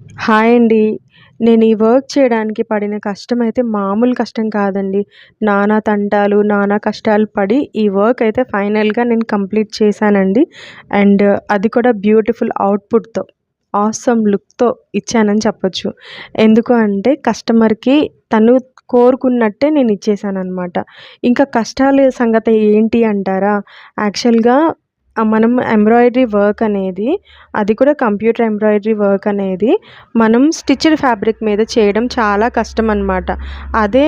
Hi అండి. నేను ఈ వర్క్ చేయడానికి పడిన కష్టమైతే మామూలు కష్టం కాదండి. నానా తంటాలు, నానా కష్టాలు పడి ఈ వర్క్ అయితే ఫైనల్‌గా నేను కంప్లీట్ చేశానండి. అండ్ అది కూడా బ్యూటిఫుల్ అవుట్‌పుట్‌తో, ఆసమ్ లుక్‌తో ఇచ్చానని చెప్పొచ్చు. ఎందుకు అంటే కస్టమర్‌కి తను కోరుకున్నట్టే నేను ఇచ్చేసాననమాట. ఇంకా కష్టాల సంగతి ఏంటి అంటారా? యాక్చువల్‌గా మనం ఎంబ్రాయిడరీ వర్క్ అనేది, అది కూడా కంప్యూటర్ ఎంబ్రాయిడరీ వర్క్ అనేది మనం స్టిచ్డ్ ఫ్యాబ్రిక్ మీద చేయడం చాలా కష్టం అనమాట. అదే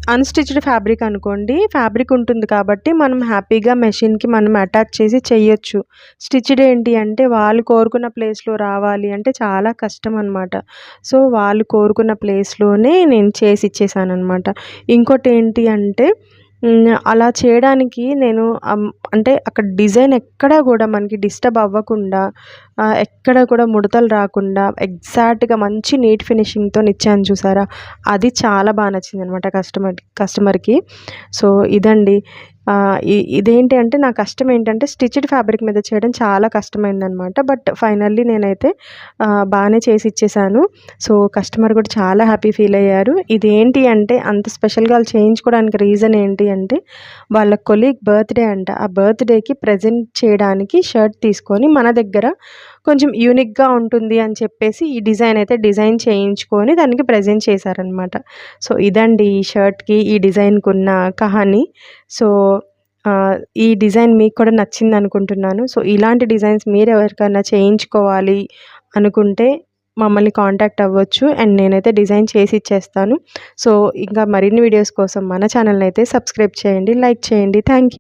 అన్‌స్టిచ్డ్ ఫ్యాబ్రిక్ అనుకోండి, ఫ్యాబ్రిక్ ఉంటుంది కాబట్టి మనం హ్యాపీగా మెషిన్‌కి మనం అటాచ్ చేసి చెయ్యొచ్చు. స్టిచ్డ్ ఏంటి అంటే వాళ్ళు కోరుకున్న ప్లేస్‌లో రావాలి అంటే చాలా కష్టం అనమాట. సో, వాళ్ళు కోరుకున్న ప్లేస్‌లోనే నేను చేసి ఇచ్చేసాననమాట. ఇంకోటేంటి అంటే అలా చేయడానికి నేను అంటే అక్కడ డిజైన్ ఎక్కడా గూడా మనకి డిస్టర్బ్ అవ్వకుండా, ఎక్కడ కూడా ముడతలు రాకుండా ఎగ్జాక్ట్‌గా మంచి నీట్ ఫినిషింగ్‌తోనిచ్చాను చూసారా? అది చాలా నచ్చిందనమాట కస్టమర్‌కి. సో, ఇదండి. ఇదేంటి అంటే నా కష్టం ఏంటంటే స్టిచ్డ్ ఫ్యాబ్రిక్ మీద చేయడం చాలా కష్టమైందనమాట. బట్ ఫైనల్లీ నేనైతే బానే చేసి ఇచ్చేసాను. సో, కస్టమర్ కూడా చాలా హ్యాపీ ఫీల్ అయ్యారు. ఇదేంటి అంటే అంత స్పెషల్‌గా ఆళ్ళు చేయించుకోవడానికి రీజన్ ఏంటి అంటే వాళ్ళ కొలీగ్ బర్త్‌డే అంట. ఆ బర్త్‌డేకి ప్రెజెంట్ చేయడానికి షర్ట్ తీసుకొని మన దగ్గర కొంచెం యూనిక్‌గా ఉంటుంది అని చెప్పేసి ఈ డిజైన్ అయితే డిజైన్ చేయించుకొని దానికి ప్రెజెంట్ చేశారనమాట. సో, ఇదండి ఈ షర్ట్‌కి, ఈ డిజైన్‌కున్న కహాని. సో, ఈ డిజైన్ మీకు కూడా నచ్చిందనుకుంటున్నాను. సో, ఇలాంటి డిజైన్స్ మీరెవరికన్నా చేయించుకోవాలి అనుకుంటే మమ్మల్ని కాంటాక్ట్ అవ్వచ్చు. అండ్ నేనైతే డిజైన్ చేసి ఇచ్చేస్తాను. సో, ఇంకా మరిన్ని వీడియోస్ కోసం మన ఛానెల్‌నైతే సబ్స్క్రైబ్ చేయండి, లైక్ చేయండి. Thank you.